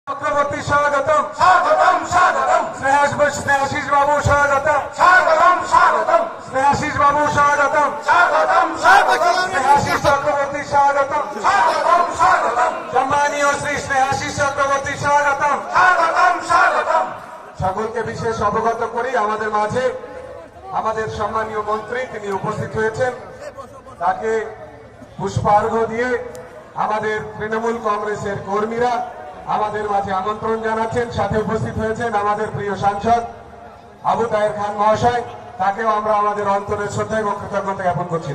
চক্রবর্তী স্বাগতম স্বাগতম স্বাগতম স্নেহাশিস বাবু স্বাগতম স্বাগতম স্বাগতম স্নেহাশিস বাবু স্বাগতম স্বাগতম স্বাগতম স্নেহাশিস চক্রবর্তী স্বাগতম স্বাগতম স্বাগতম সম্মানীয় শ্রী স্নেহাশিস চক্রবর্তী স্বাগতম স্বাগতম স্বাগতম। সকলকে বিশেষ অবগত করি আমাদের মাঝে আমাদের সম্মানীয় মন্ত্রী তিনি উপস্থিত হয়েছেন, তাকে পুষ্পার্ঘ্য দিয়ে আমাদের তৃণমূল কংগ্রেসের কর্মীরা আমাদের মাঝে আমন্ত্রণ জানাচ্ছেন। সাথে উপস্থিত হয়েছেন আমাদের প্রিয় সাংসদ আবু তাহের খান মহাশয়, তাকেও আমরা আমাদের অন্তরের শ্রদ্ধা এবং কৃতজ্ঞতা জ্ঞাপন করছি।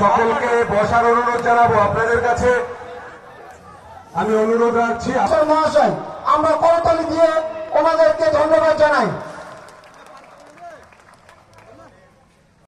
সকলকে বসার অনুরোধ জানাবো। আপনাদের কাছে আমি অনুরোধ রাখছি মহাশয়, আমরা করতালি দিয়ে ওনাদেরকে ধন্যবাদ জানাই।